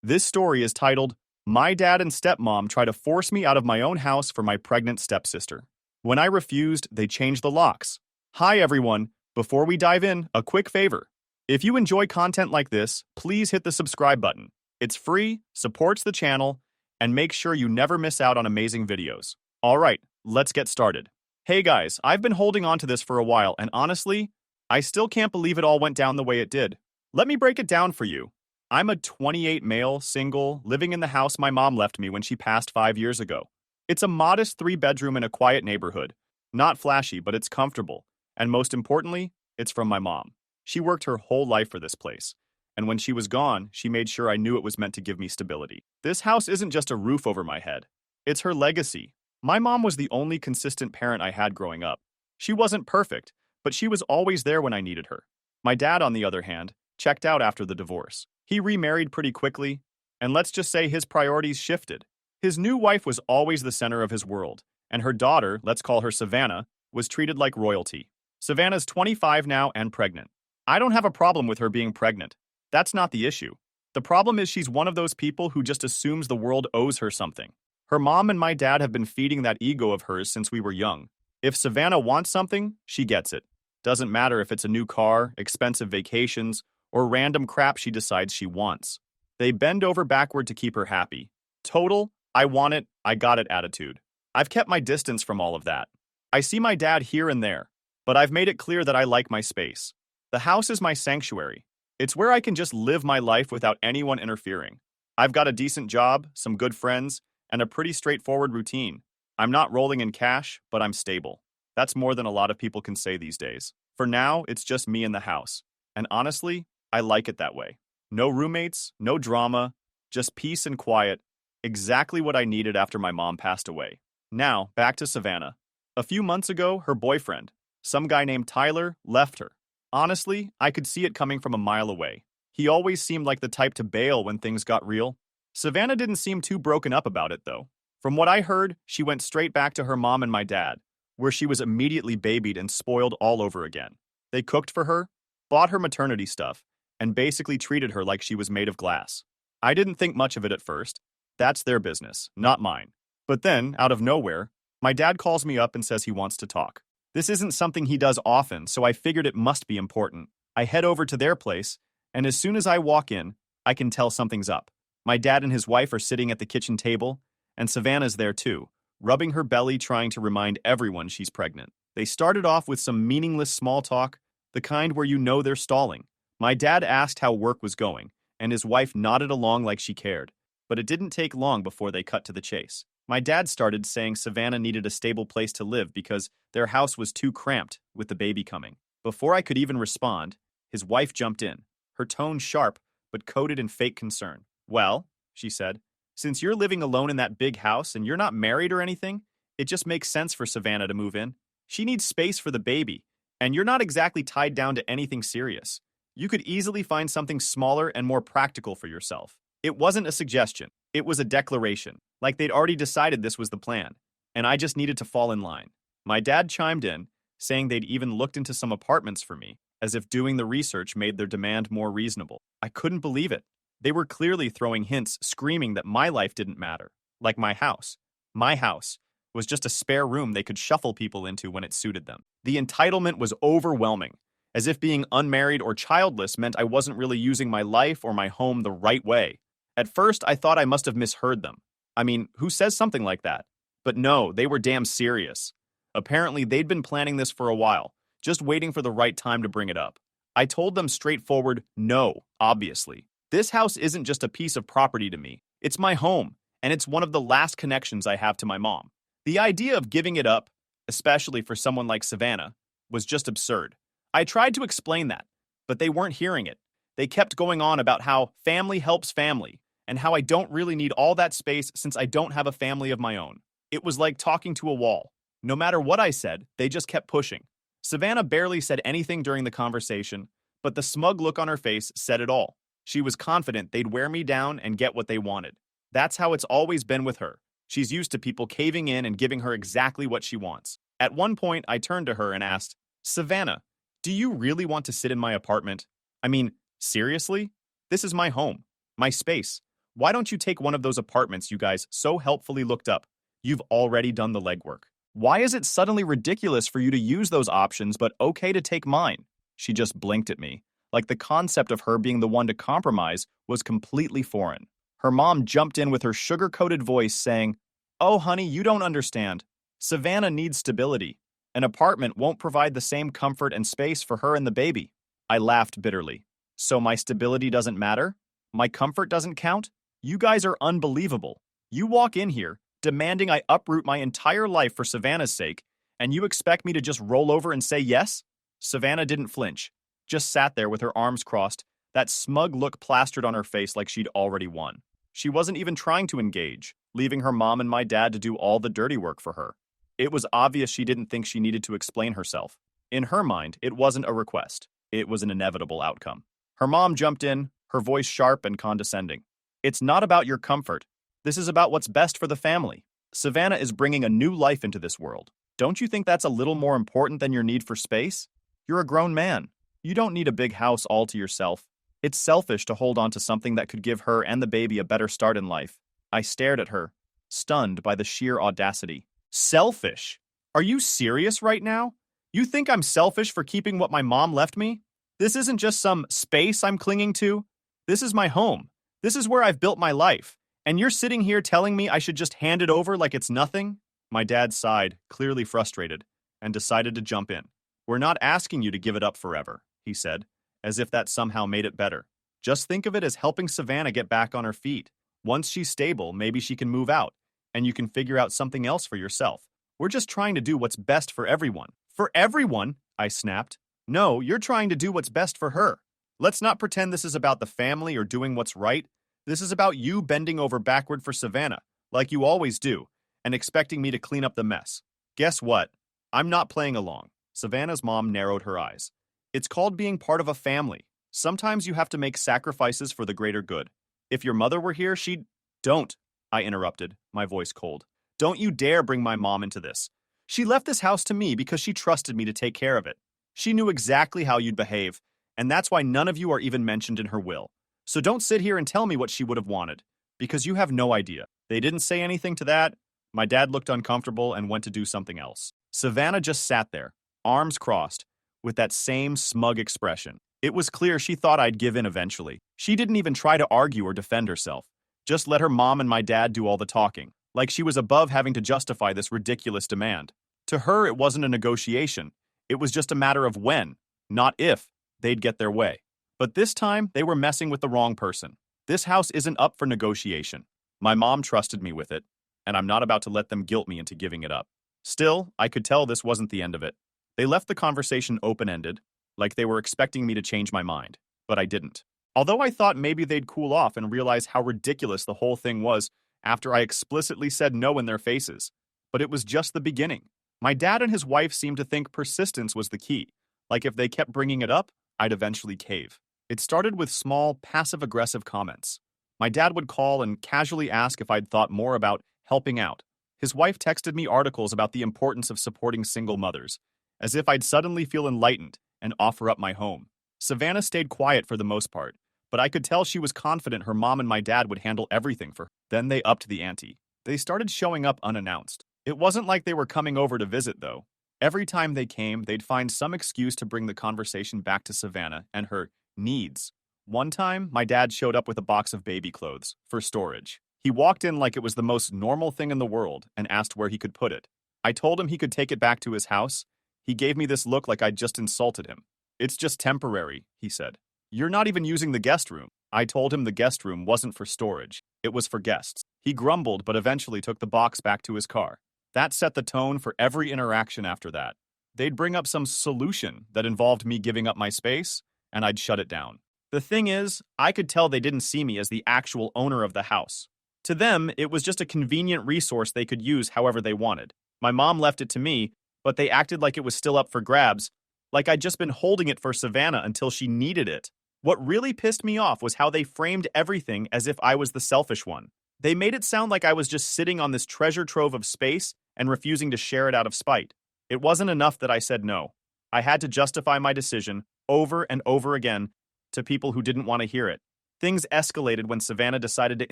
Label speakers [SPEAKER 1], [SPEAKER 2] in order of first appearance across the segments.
[SPEAKER 1] This story is titled, My Dad and Stepmom Try to Force Me Out of My Own House for My Pregnant Stepsister. When I refused, they changed the locks. Hi everyone, before we dive in, a quick favor. If you enjoy content like this, please hit the subscribe button. It's free, supports the channel, and make sure you never miss out on amazing videos. Alright, let's get started. Hey guys, I've been holding on to this for a while, and honestly, I still can't believe it all went down the way it did. Let me break it down for you. I'm a 28 male, single, living in the house my mom left me when she passed 5 years ago. It's a modest 3-bedroom in a quiet neighborhood. Not flashy, but it's comfortable. And most importantly, it's from my mom. She worked her whole life for this place. And when she was gone, she made sure I knew it was meant to give me stability. This house isn't just a roof over my head. It's her legacy. My mom was the only consistent parent I had growing up. She wasn't perfect, but she was always there when I needed her. My dad, on the other hand, checked out after the divorce. He remarried pretty quickly, and let's just say his priorities shifted. His new wife was always the center of his world, and her daughter, let's call her Savannah, was treated like royalty. Savannah's 25 now and pregnant. I don't have a problem with her being pregnant. That's not the issue. The problem is she's one of those people who just assumes the world owes her something. Her mom and my dad have been feeding that ego of hers since we were young. If Savannah wants something, she gets it. Doesn't matter if it's a new car, expensive vacations, or random crap she decides she wants. They bend over backward to keep her happy. Total, I want it, I got it attitude. I've kept my distance from all of that. I see my dad here and there, but I've made it clear that I like my space. The house is my sanctuary. It's where I can just live my life without anyone interfering. I've got a decent job, some good friends, and a pretty straightforward routine. I'm not rolling in cash, but I'm stable. That's more than a lot of people can say these days. For now, it's just me in the house. And honestly, I like it that way. No roommates, no drama, just peace and quiet. Exactly what I needed after my mom passed away. Now, back to Savannah. A few months ago, her boyfriend, some guy named Tyler, left her. Honestly, I could see it coming from a mile away. He always seemed like the type to bail when things got real. Savannah didn't seem too broken up about it, though. From what I heard, she went straight back to her mom and my dad, where she was immediately babied and spoiled all over again. They cooked for her, bought her maternity stuff, and basically treated her like she was made of glass. I didn't think much of it at first. That's their business, not mine. But then, out of nowhere, my dad calls me up and says he wants to talk. This isn't something he does often, so I figured it must be important. I head over to their place, and as soon as I walk in, I can tell something's up. My dad and his wife are sitting at the kitchen table, and Savannah's there too, rubbing her belly trying to remind everyone she's pregnant. They started off with some meaningless small talk, the kind where you know they're stalling. My dad asked how work was going, and his wife nodded along like she cared. But it didn't take long before they cut to the chase. My dad started saying Savannah needed a stable place to live because their house was too cramped with the baby coming. Before I could even respond, his wife jumped in, her tone sharp but coated in fake concern. Well, she said, since you're living alone in that big house and you're not married or anything, it just makes sense for Savannah to move in. She needs space for the baby, and you're not exactly tied down to anything serious. You could easily find something smaller and more practical for yourself. It wasn't a suggestion. It was a declaration, like they'd already decided this was the plan, and I just needed to fall in line. My dad chimed in, saying they'd even looked into some apartments for me, as if doing the research made their demand more reasonable. I couldn't believe it. They were clearly throwing hints, screaming that my life didn't matter, like my house. My house was just a spare room they could shuffle people into when it suited them. The entitlement was overwhelming, as if being unmarried or childless meant I wasn't really using my life or my home the right way. At first, I thought I must have misheard them. I mean, who says something like that? But no, they were damn serious. Apparently, they'd been planning this for a while, just waiting for the right time to bring it up. I told them straightforward, no, obviously. This house isn't just a piece of property to me. It's my home, and it's one of the last connections I have to my mom. The idea of giving it up, especially for someone like Savannah, was just absurd. I tried to explain that, but they weren't hearing it. They kept going on about how family helps family, and how I don't really need all that space since I don't have a family of my own. It was like talking to a wall. No matter what I said, they just kept pushing. Savannah barely said anything during the conversation, but the smug look on her face said it all. She was confident they'd wear me down and get what they wanted. That's how it's always been with her. She's used to people caving in and giving her exactly what she wants. At one point, I turned to her and asked, Savannah, do you really want to sit in my apartment? I mean, seriously? This is my home, my space. Why don't you take one of those apartments you guys so helpfully looked up? You've already done the legwork. Why is it suddenly ridiculous for you to use those options but okay to take mine? She just blinked at me, like the concept of her being the one to compromise was completely foreign. Her mom jumped in with her sugar-coated voice saying, "Oh, honey, you don't understand. Savannah needs stability. An apartment won't provide the same comfort and space for her and the baby." I laughed bitterly. So my stability doesn't matter? My comfort doesn't count? You guys are unbelievable. You walk in here, demanding I uproot my entire life for Savannah's sake, and you expect me to just roll over and say yes? Savannah didn't flinch, just sat there with her arms crossed, that smug look plastered on her face like she'd already won. She wasn't even trying to engage, leaving her mom and my dad to do all the dirty work for her. It was obvious she didn't think she needed to explain herself. In her mind, it wasn't a request. It was an inevitable outcome. Her mom jumped in, her voice sharp and condescending. "It's not about your comfort. This is about what's best for the family. Savannah is bringing a new life into this world. Don't you think that's a little more important than your need for space? You're a grown man. You don't need a big house all to yourself. It's selfish to hold on to something that could give her and the baby a better start in life." I stared at her, stunned by the sheer audacity. Selfish? Are you serious right now? You think I'm selfish for keeping what my mom left me? This isn't just some space I'm clinging to. This is my home. This is where I've built my life. And you're sitting here telling me I should just hand it over like it's nothing? My dad sighed, clearly frustrated, and decided to jump in. "We're not asking you to give it up forever," he said, as if that somehow made it better. "Just think of it as helping Savannah get back on her feet. Once she's stable, maybe she can move out, and you can figure out something else for yourself. We're just trying to do what's best for everyone." "For everyone?" I snapped. "No, you're trying to do what's best for her. Let's not pretend this is about the family or doing what's right. This is about you bending over backward for Savannah, like you always do, and expecting me to clean up the mess. Guess what? I'm not playing along." Savannah's mom narrowed her eyes. "It's called being part of a family. Sometimes you have to make sacrifices for the greater good. If your mother were here, she'd—" "Don't," I interrupted, my voice cold. "Don't you dare bring my mom into this. She left this house to me because she trusted me to take care of it. She knew exactly how you'd behave, and that's why none of you are even mentioned in her will. So don't sit here and tell me what she would have wanted, because you have no idea." They didn't say anything to that. My dad looked uncomfortable and went to do something else. Savannah just sat there, arms crossed, with that same smug expression. It was clear she thought I'd give in eventually. She didn't even try to argue or defend herself. Just let her mom and my dad do all the talking, like she was above having to justify this ridiculous demand. To her, it wasn't a negotiation. It was just a matter of when, not if, they'd get their way. But this time, they were messing with the wrong person. This house isn't up for negotiation. My mom trusted me with it, and I'm not about to let them guilt me into giving it up. Still, I could tell this wasn't the end of it. They left the conversation open-ended, like they were expecting me to change my mind, but I didn't. Although I thought maybe they'd cool off and realize how ridiculous the whole thing was after I explicitly said no in their faces. But it was just the beginning. My dad and his wife seemed to think persistence was the key. Like if they kept bringing it up, I'd eventually cave. It started with small, passive-aggressive comments. My dad would call and casually ask if I'd thought more about helping out. His wife texted me articles about the importance of supporting single mothers, as if I'd suddenly feel enlightened and offer up my home. Savannah stayed quiet for the most part, but I could tell she was confident her mom and my dad would handle everything for her. Then they upped the ante. They started showing up unannounced. It wasn't like they were coming over to visit, though. Every time they came, they'd find some excuse to bring the conversation back to Savannah and her needs. One time, my dad showed up with a box of baby clothes for storage. He walked in like it was the most normal thing in the world and asked where he could put it. I told him he could take it back to his house. He gave me this look like I'd just insulted him. "It's just temporary," he said. "You're not even using the guest room." I told him the guest room wasn't for storage. It was for guests. He grumbled but eventually took the box back to his car. That set the tone for every interaction after that. They'd bring up some solution that involved me giving up my space, and I'd shut it down. The thing is, I could tell they didn't see me as the actual owner of the house. To them, it was just a convenient resource they could use however they wanted. My mom left it to me, but they acted like it was still up for grabs, like I'd just been holding it for Savannah until she needed it. What really pissed me off was how they framed everything as if I was the selfish one. They made it sound like I was just sitting on this treasure trove of space and refusing to share it out of spite. It wasn't enough that I said no. I had to justify my decision over and over again to people who didn't want to hear it. Things escalated when Savannah decided to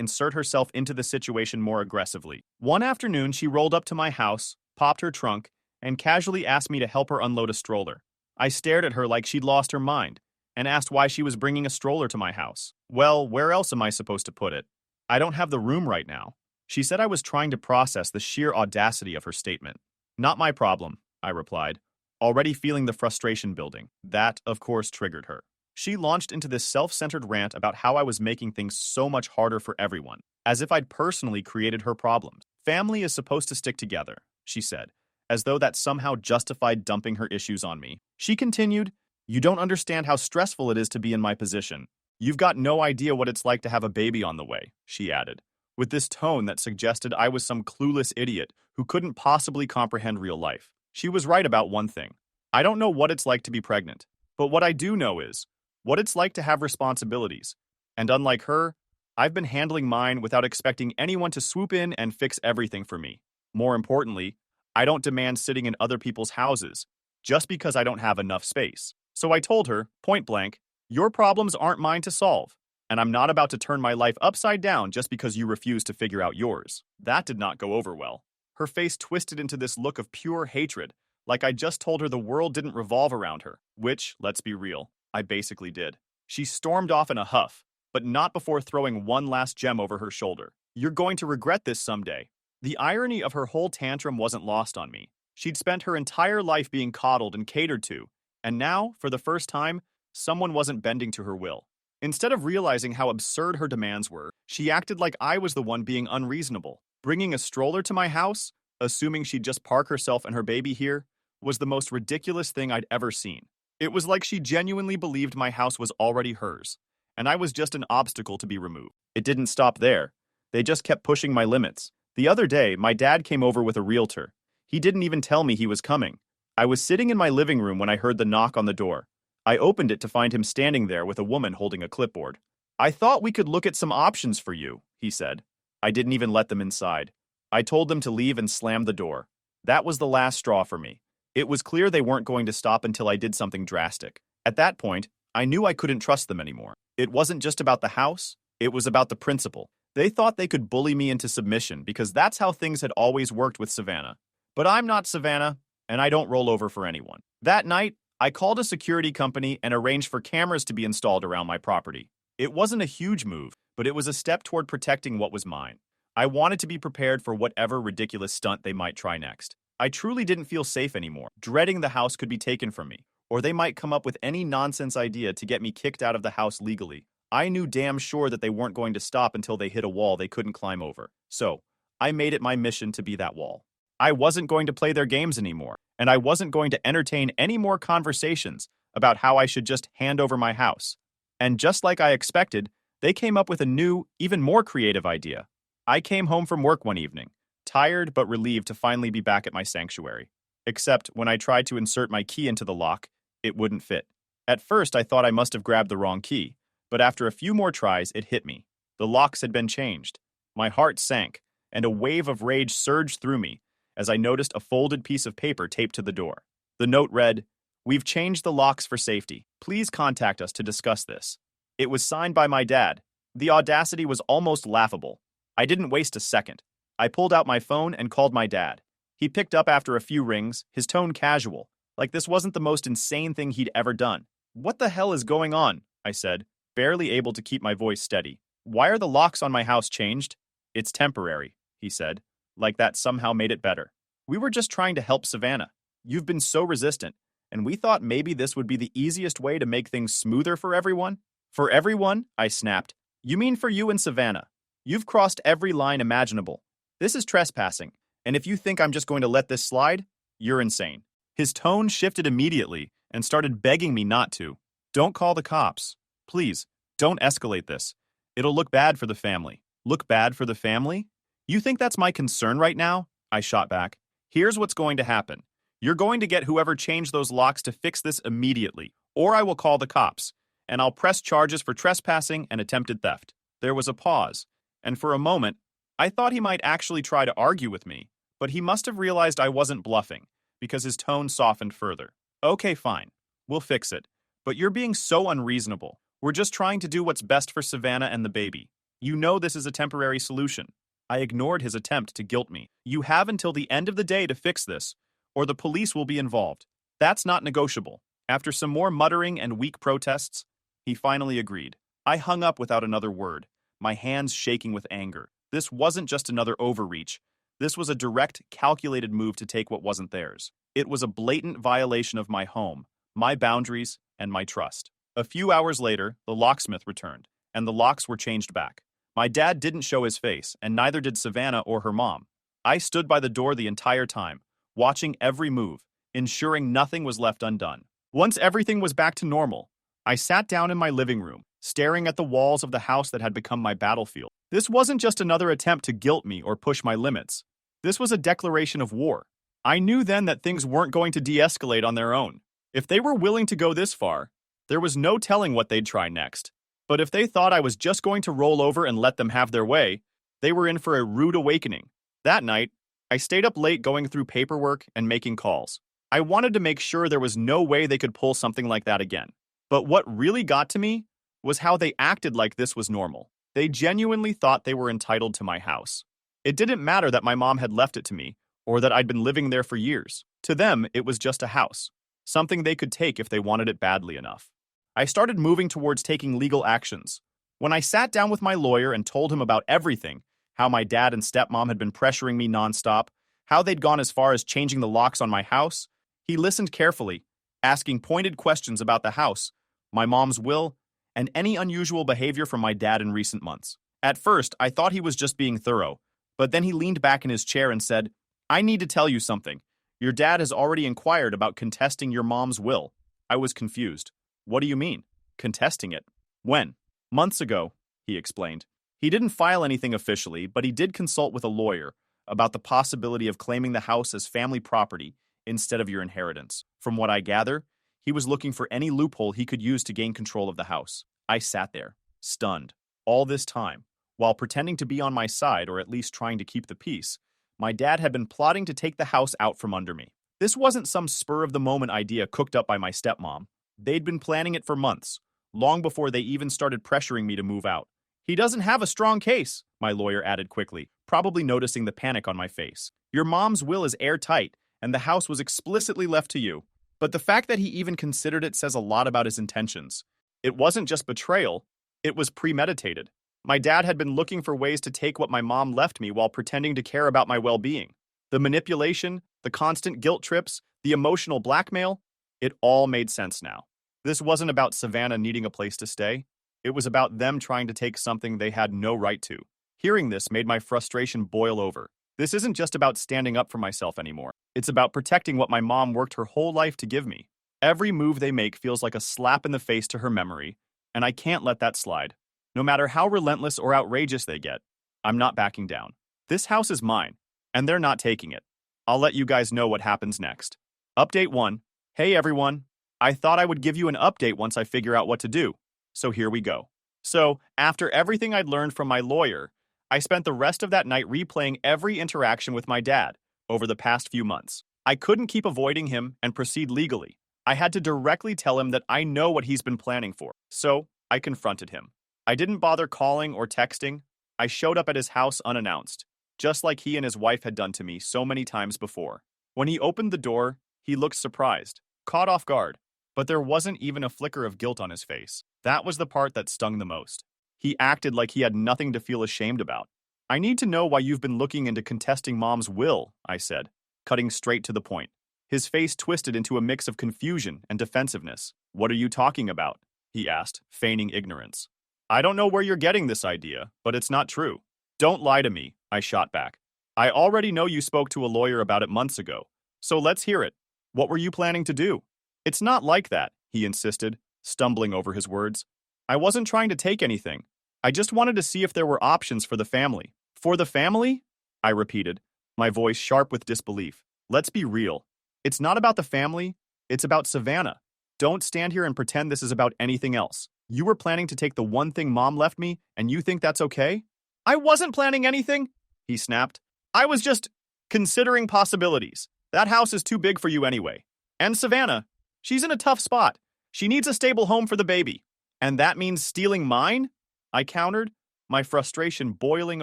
[SPEAKER 1] insert herself into the situation more aggressively. One afternoon, she rolled up to my house, popped her trunk, and casually asked me to help her unload a stroller. I stared at her like she'd lost her mind, and asked why she was bringing a stroller to my house. Well, where else am I supposed to put it? I don't have the room right now. She said I was trying to process the sheer audacity of her statement. Not my problem, I replied, already feeling the frustration building. That, of course, triggered her. She launched into this self-centered rant about how I was making things so much harder for everyone, as if I'd personally created her problems. Family is supposed to stick together, she said, as though that somehow justified dumping her issues on me. She continued, "You don't understand how stressful it is to be in my position. You've got no idea what it's like to have a baby on the way," she added, with this tone that suggested I was some clueless idiot who couldn't possibly comprehend real life. She was right about one thing. I don't know what it's like to be pregnant, but what I do know is what it's like to have responsibilities. And unlike her, I've been handling mine without expecting anyone to swoop in and fix everything for me. More importantly, I don't demand sitting in other people's houses just because I don't have enough space. So I told her, point blank, your problems aren't mine to solve, and I'm not about to turn my life upside down just because you refuse to figure out yours. That did not go over well. Her face twisted into this look of pure hatred, like I just told her the world didn't revolve around her, which, let's be real, I basically did. She stormed off in a huff, but not before throwing one last gem over her shoulder. You're going to regret this someday. The irony of her whole tantrum wasn't lost on me. She'd spent her entire life being coddled and catered to, and now, for the first time, someone wasn't bending to her will. Instead of realizing how absurd her demands were, she acted like I was the one being unreasonable. Bringing a stroller to my house, assuming she'd just park herself and her baby here, was the most ridiculous thing I'd ever seen. It was like she genuinely believed my house was already hers, and I was just an obstacle to be removed. It didn't stop there. They just kept pushing my limits. The other day, my dad came over with a realtor. He didn't even tell me he was coming. I was sitting in my living room when I heard the knock on the door. I opened it to find him standing there with a woman holding a clipboard. "I thought we could look at some options for you," he said. I didn't even let them inside. I told them to leave and slammed the door. That was the last straw for me. It was clear they weren't going to stop until I did something drastic. At that point, I knew I couldn't trust them anymore. It wasn't just about the house, it was about the principle. They thought they could bully me into submission because that's how things had always worked with Savannah. But I'm not Savannah, and I don't roll over for anyone. That night, I called a security company and arranged for cameras to be installed around my property. It wasn't a huge move, but it was a step toward protecting what was mine. I wanted to be prepared for whatever ridiculous stunt they might try next. I truly didn't feel safe anymore, dreading the house could be taken from me, or they might come up with any nonsense idea to get me kicked out of the house legally. I knew damn sure that they weren't going to stop until they hit a wall they couldn't climb over. So, I made it my mission to be that wall. I wasn't going to play their games anymore, and I wasn't going to entertain any more conversations about how I should just hand over my house. And just like I expected, they came up with a new, even more creative idea. I came home from work one evening, tired but relieved to finally be back at my sanctuary. Except when I tried to insert my key into the lock, it wouldn't fit. At first, I thought I must have grabbed the wrong key, but after a few more tries, it hit me. The locks had been changed. My heart sank, and a wave of rage surged through me as I noticed a folded piece of paper taped to the door. The note read, "We've changed the locks for safety. Please contact us to discuss this." It was signed by my dad. The audacity was almost laughable. I didn't waste a second. I pulled out my phone and called my dad. He picked up after a few rings, his tone casual, like this wasn't the most insane thing he'd ever done. "What the hell is going on?" I said, barely able to keep my voice steady. "Why are the locks on my house changed?" "It's temporary," he said, like that somehow made it better. "We were just trying to help Savannah. You've been so resistant, and we thought maybe this would be the easiest way to make things smoother for everyone." "For everyone?" I snapped. "You mean for you and Savannah? You've crossed every line imaginable. This is trespassing, and if you think I'm just going to let this slide, you're insane." His tone shifted immediately and started begging me not to. "Don't call the cops. Please, don't escalate this. It'll look bad for the family." "Look bad for the family? You think that's my concern right now?" I shot back. "Here's what's going to happen. You're going to get whoever changed those locks to fix this immediately, or I will call the cops, and I'll press charges for trespassing and attempted theft." There was a pause, and for a moment, I thought he might actually try to argue with me, but he must have realized I wasn't bluffing, because his tone softened further. "Okay, fine. We'll fix it. But you're being so unreasonable. We're just trying to do what's best for Savannah and the baby. You know this is a temporary solution. I ignored his attempt to guilt me. You have until the end of the day to fix this, or the police will be involved. That's not negotiable. After some more muttering and weak protests, he finally agreed. I hung up without another word, my hands shaking with anger. This wasn't just another overreach. This was a direct, calculated move to take what wasn't theirs. It was a blatant violation of my home, my boundaries, and my trust. A few hours later, the locksmith returned, and the locks were changed back. My dad didn't show his face, and neither did Savannah or her mom. I stood by the door the entire time, watching every move, ensuring nothing was left undone. Once everything was back to normal, I sat down in my living room, staring at the walls of the house that had become my battlefield. This wasn't just another attempt to guilt me or push my limits. This was a declaration of war. I knew then that things weren't going to de-escalate on their own. If they were willing to go this far, there was no telling what they'd try next. But if they thought I was just going to roll over and let them have their way, they were in for a rude awakening. That night, I stayed up late going through paperwork and making calls. I wanted to make sure there was no way they could pull something like that again. But what really got to me was how they acted like this was normal. They genuinely thought they were entitled to my house. It didn't matter that my mom had left it to me, or that I'd been living there for years. To them, it was just a house, something they could take if they wanted it badly enough. I started moving towards taking legal actions. When I sat down with my lawyer and told him about everything, how my dad and stepmom had been pressuring me nonstop, how they'd gone as far as changing the locks on my house, he listened carefully, asking pointed questions about the house, my mom's will, and any unusual behavior from my dad in recent months. At first, I thought he was just being thorough, but then he leaned back in his chair and said, "I need to tell you something. Your dad has already inquired about contesting your mom's will." I was confused. "What do you mean? Contesting it? When?" "Months ago," he explained. He didn't file anything officially, but he did consult with a lawyer about the possibility of claiming the house as family property instead of your inheritance. From what I gather, he was looking for any loophole he could use to gain control of the house. I sat there, stunned. All this time, while pretending to be on my side or at least trying to keep the peace, my dad had been plotting to take the house out from under me. This wasn't some spur-of-the-moment idea cooked up by my stepmom. They'd been planning it for months, long before they even started pressuring me to move out. "He doesn't have a strong case," my lawyer added quickly, probably noticing the panic on my face. "Your mom's will is airtight, and the house was explicitly left to you." But the fact that he even considered it says a lot about his intentions. It wasn't just betrayal, it was premeditated. My dad had been looking for ways to take what my mom left me while pretending to care about my well-being. The manipulation, the constant guilt trips, the emotional blackmail, it all made sense now. This wasn't about Savannah needing a place to stay. It was about them trying to take something they had no right to. Hearing this made my frustration boil over. This isn't just about standing up for myself anymore. It's about protecting what my mom worked her whole life to give me. Every move they make feels like a slap in the face to her memory, and I can't let that slide. No matter how relentless or outrageous they get, I'm not backing down. This house is mine, and they're not taking it. I'll let you guys know what happens next. Update 1. Hey everyone. I thought I would give you an update once I figure out what to do. So here we go. So, after everything I'd learned from my lawyer, I spent the rest of that night replaying every interaction with my dad over the past few months. I couldn't keep avoiding him and proceed legally. I had to directly tell him that I know what he's been planning for. So, I confronted him. I didn't bother calling or texting. I showed up at his house unannounced, just like he and his wife had done to me so many times before. When he opened the door, he looked surprised, caught off guard, but there wasn't even a flicker of guilt on his face. That was the part that stung the most. He acted like he had nothing to feel ashamed about. "I need to know why you've been looking into contesting Mom's will," I said, cutting straight to the point. His face twisted into a mix of confusion and defensiveness. "What are you talking about?" he asked, feigning ignorance. "I don't know where you're getting this idea, but it's not true." "Don't lie to me," I shot back. "I already know you spoke to a lawyer about it months ago, so let's hear it. What were you planning to do?" "It's not like that," he insisted, stumbling over his words. "I wasn't trying to take anything. I just wanted to see if there were options for the family." "For the family?" I repeated, my voice sharp with disbelief. "Let's be real. It's not about the family, it's about Savannah. Don't stand here and pretend this is about anything else. You were planning to take the one thing Mom left me, and you think that's okay?" "I wasn't planning anything," he snapped. "I was just considering possibilities. That house is too big for you anyway. And Savannah, she's in a tough spot. She needs a stable home for the baby. And that means stealing mine? I countered, my frustration boiling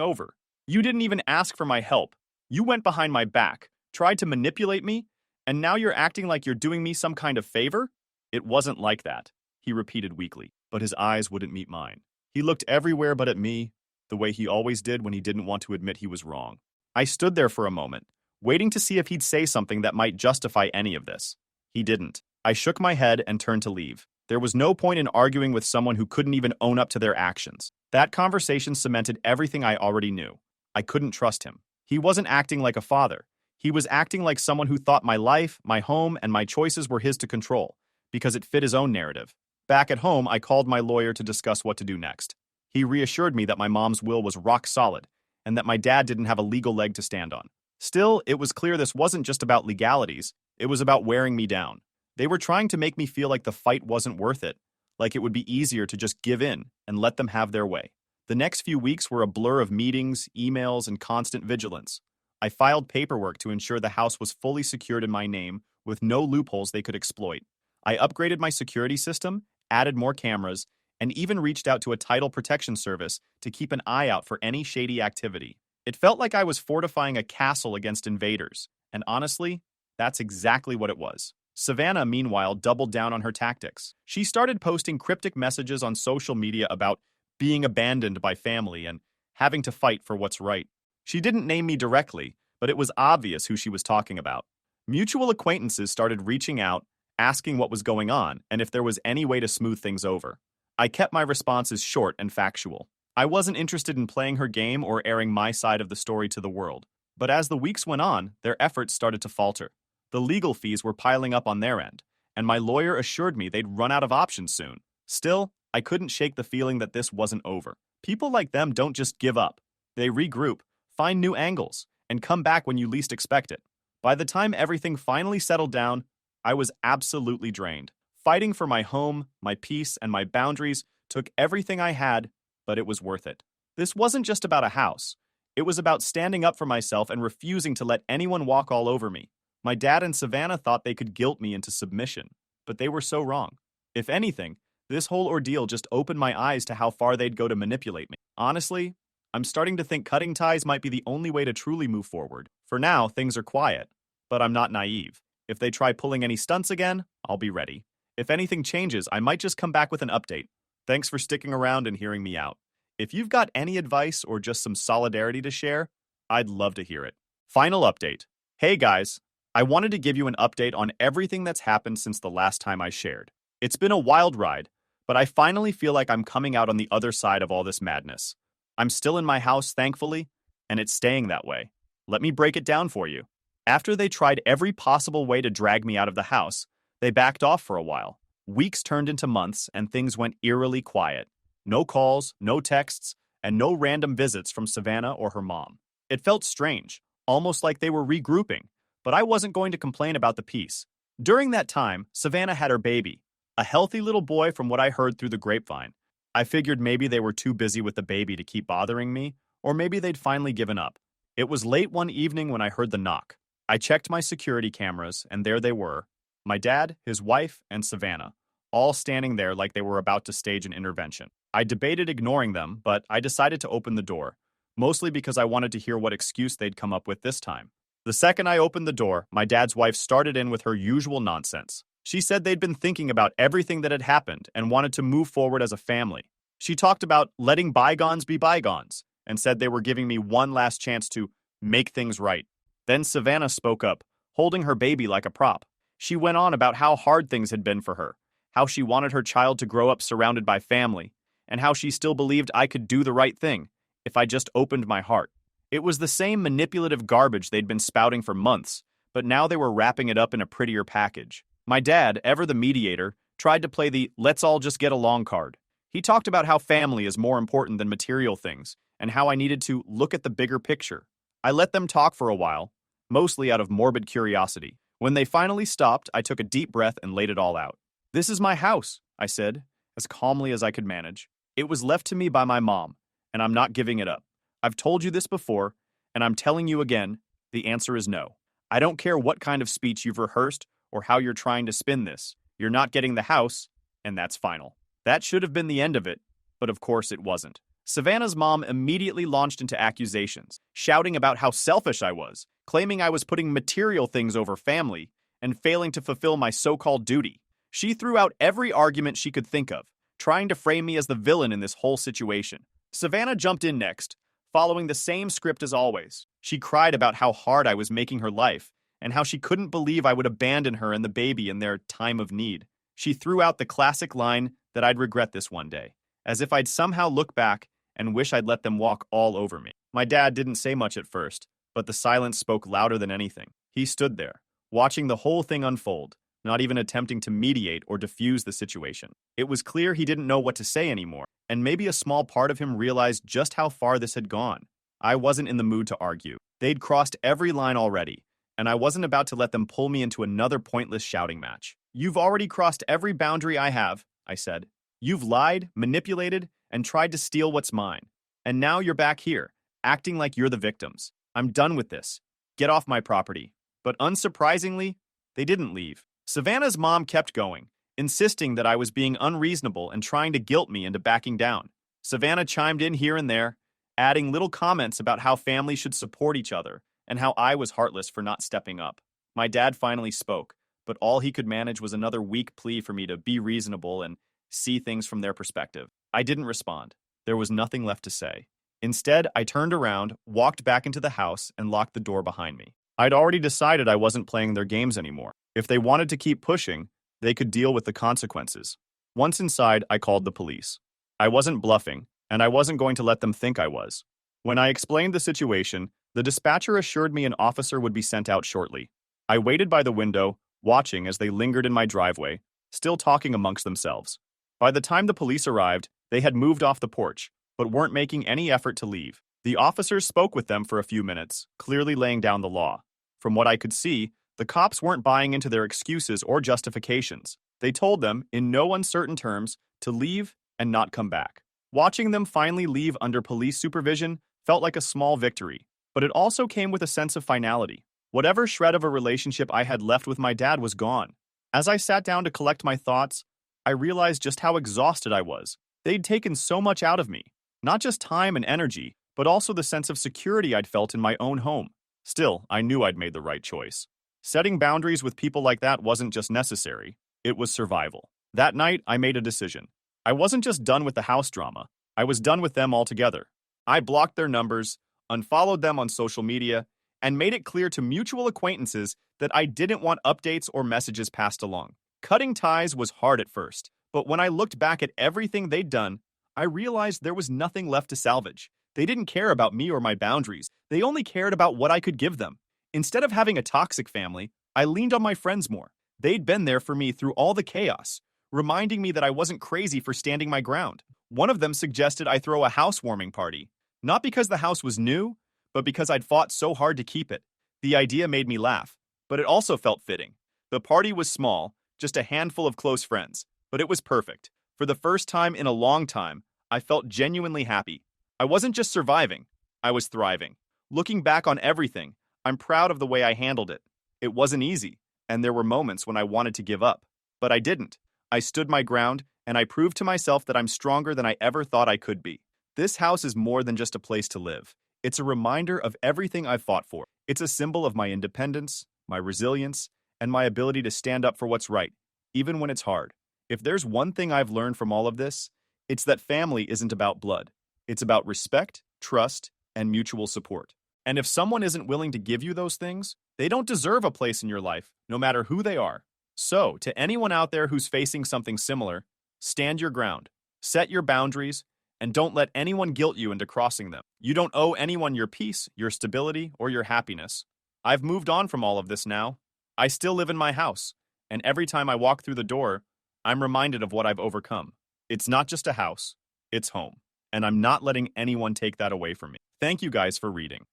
[SPEAKER 1] over. You didn't even ask for my help. You went behind my back, tried to manipulate me, and now you're acting like you're doing me some kind of favor? It wasn't like that, he repeated weakly, but his eyes wouldn't meet mine. He looked everywhere but at me, the way he always did when he didn't want to admit he was wrong. I stood there for a moment, waiting to see if he'd say something that might justify any of this. He didn't. I shook my head and turned to leave. There was no point in arguing with someone who couldn't even own up to their actions. That conversation cemented everything I already knew. I couldn't trust him. He wasn't acting like a father. He was acting like someone who thought my life, my home, and my choices were his to control, because it fit his own narrative. Back at home, I called my lawyer to discuss what to do next. He reassured me that my mom's will was rock solid, and that my dad didn't have a legal leg to stand on. Still, it was clear this wasn't just about legalities, it was about wearing me down. They were trying to make me feel like the fight wasn't worth it, like it would be easier to just give in and let them have their way. The next few weeks were a blur of meetings, emails, and constant vigilance. I filed paperwork to ensure the house was fully secured in my name with no loopholes they could exploit. I upgraded my security system, added more cameras, and even reached out to a title protection service to keep an eye out for any shady activity. It felt like I was fortifying a castle against invaders, and honestly, that's exactly what it was. Savannah, meanwhile, doubled down on her tactics. She started posting cryptic messages on social media about being abandoned by family and having to fight for what's right. She didn't name me directly, but it was obvious who she was talking about. Mutual acquaintances started reaching out, asking what was going on and if there was any way to smooth things over. I kept my responses short and factual. I wasn't interested in playing her game or airing my side of the story to the world. But as the weeks went on, their efforts started to falter. The legal fees were piling up on their end, and my lawyer assured me they'd run out of options soon. Still, I couldn't shake the feeling that this wasn't over. People like them don't just give up. They regroup, find new angles, and come back when you least expect it. By the time everything finally settled down, I was absolutely drained. Fighting for my home, my peace, and my boundaries took everything I had, but it was worth it. This wasn't just about a house. It was about standing up for myself and refusing to let anyone walk all over me. My dad and Savannah thought they could guilt me into submission, but they were so wrong. If anything, this whole ordeal just opened my eyes to how far they'd go to manipulate me. Honestly, I'm starting to think cutting ties might be the only way to truly move forward. For now, things are quiet, but I'm not naive. If they try pulling any stunts again, I'll be ready. If anything changes, I might just come back with an update. Thanks for sticking around and hearing me out. If you've got any advice or just some solidarity to share, I'd love to hear it. Final update. Hey guys, I wanted to give you an update on everything that's happened since the last time I shared. It's been a wild ride, but I finally feel like I'm coming out on the other side of all this madness. I'm still in my house, thankfully, and it's staying that way. Let me break it down for you. After they tried every possible way to drag me out of the house, they backed off for a while. Weeks turned into months, and things went eerily quiet. No calls, no texts, and no random visits from Savannah or her mom. It felt strange, almost like they were regrouping, but I wasn't going to complain about the peace. During that time, Savannah had her baby, a healthy little boy from what I heard through the grapevine. I figured maybe they were too busy with the baby to keep bothering me, or maybe they'd finally given up. It was late one evening when I heard the knock. I checked my security cameras, and there they were. My dad, his wife, and Savannah, all standing there like they were about to stage an intervention. I debated ignoring them, but I decided to open the door, mostly because I wanted to hear what excuse they'd come up with this time. The second I opened the door, my dad's wife started in with her usual nonsense. She said they'd been thinking about everything that had happened and wanted to move forward as a family. She talked about letting bygones be bygones and said they were giving me one last chance to make things right. Then Savannah spoke up, holding her baby like a prop. She went on about how hard things had been for her, how she wanted her child to grow up surrounded by family, and how she still believed I could do the right thing if I just opened my heart. It was the same manipulative garbage they'd been spouting for months, but now they were wrapping it up in a prettier package. My dad, ever the mediator, tried to play the let's all just get along card. He talked about how family is more important than material things, and how I needed to look at the bigger picture. I let them talk for a while, mostly out of morbid curiosity. When they finally stopped, I took a deep breath and laid it all out. "This is my house," I said, as calmly as I could manage. "It was left to me by my mom, and I'm not giving it up. I've told you this before, and I'm telling you again, the answer is no. I don't care what kind of speech you've rehearsed or how you're trying to spin this. You're not getting the house, and that's final." That should have been the end of it, but of course it wasn't. Savannah's mom immediately launched into accusations, shouting about how selfish I was, claiming I was putting material things over family, and failing to fulfill my so-called duty. She threw out every argument she could think of, trying to frame me as the villain in this whole situation. Savannah jumped in next, following the same script as always. She cried about how hard I was making her life, and how she couldn't believe I would abandon her and the baby in their time of need. She threw out the classic line that I'd regret this one day, as if I'd somehow look back and wish I'd let them walk all over me. My dad didn't say much at first, but the silence spoke louder than anything. He stood there, watching the whole thing unfold, not even attempting to mediate or diffuse the situation. It was clear he didn't know what to say anymore, and maybe a small part of him realized just how far this had gone. I wasn't in the mood to argue. They'd crossed every line already, and I wasn't about to let them pull me into another pointless shouting match. "You've already crossed every boundary I have," I said. "You've lied, manipulated, and tried to steal what's mine. And now you're back here, acting like you're the victims. I'm done with this. Get off my property." But unsurprisingly, they didn't leave. Savannah's mom kept going, insisting that I was being unreasonable and trying to guilt me into backing down. Savannah chimed in here and there, adding little comments about how families should support each other and how I was heartless for not stepping up. My dad finally spoke, but all he could manage was another weak plea for me to be reasonable and see things from their perspective. I didn't respond. There was nothing left to say. Instead, I turned around, walked back into the house, and locked the door behind me. I'd already decided I wasn't playing their games anymore. If they wanted to keep pushing, they could deal with the consequences. Once inside, I called the police. I wasn't bluffing, and I wasn't going to let them think I was. When I explained the situation, the dispatcher assured me an officer would be sent out shortly. I waited by the window, watching as they lingered in my driveway, still talking amongst themselves. By the time the police arrived, they had moved off the porch, but weren't making any effort to leave. The officers spoke with them for a few minutes, clearly laying down the law. From what I could see, the cops weren't buying into their excuses or justifications. They told them, in no uncertain terms, to leave and not come back. Watching them finally leave under police supervision felt like a small victory, but it also came with a sense of finality. Whatever shred of a relationship I had left with my dad was gone. As I sat down to collect my thoughts, I realized just how exhausted I was. They'd taken so much out of me, not just time and energy, but also the sense of security I'd felt in my own home. Still, I knew I'd made the right choice. Setting boundaries with people like that wasn't just necessary, it was survival. That night, I made a decision. I wasn't just done with the house drama, I was done with them altogether. I blocked their numbers, unfollowed them on social media, and made it clear to mutual acquaintances that I didn't want updates or messages passed along. Cutting ties was hard at first, but when I looked back at everything they'd done, I realized there was nothing left to salvage. They didn't care about me or my boundaries. They only cared about what I could give them. Instead of having a toxic family, I leaned on my friends more. They'd been there for me through all the chaos, reminding me that I wasn't crazy for standing my ground. One of them suggested I throw a housewarming party, not because the house was new, but because I'd fought so hard to keep it. The idea made me laugh, but it also felt fitting. The party was small, just a handful of close friends, but it was perfect. For the first time in a long time, I felt genuinely happy. I wasn't just surviving, I was thriving. Looking back on everything, I'm proud of the way I handled it. It wasn't easy, and there were moments when I wanted to give up. But I didn't. I stood my ground, and I proved to myself that I'm stronger than I ever thought I could be. This house is more than just a place to live. It's a reminder of everything I've fought for. It's a symbol of my independence, my resilience, and my ability to stand up for what's right, even when it's hard. If there's one thing I've learned from all of this, it's that family isn't about blood. It's about respect, trust, and mutual support. And if someone isn't willing to give you those things, they don't deserve a place in your life, no matter who they are. So, to anyone out there who's facing something similar, stand your ground, set your boundaries, and don't let anyone guilt you into crossing them. You don't owe anyone your peace, your stability, or your happiness. I've moved on from all of this now. I still live in my house, and every time I walk through the door, I'm reminded of what I've overcome. It's not just a house, it's home. And I'm not letting anyone take that away from me. Thank you guys for reading.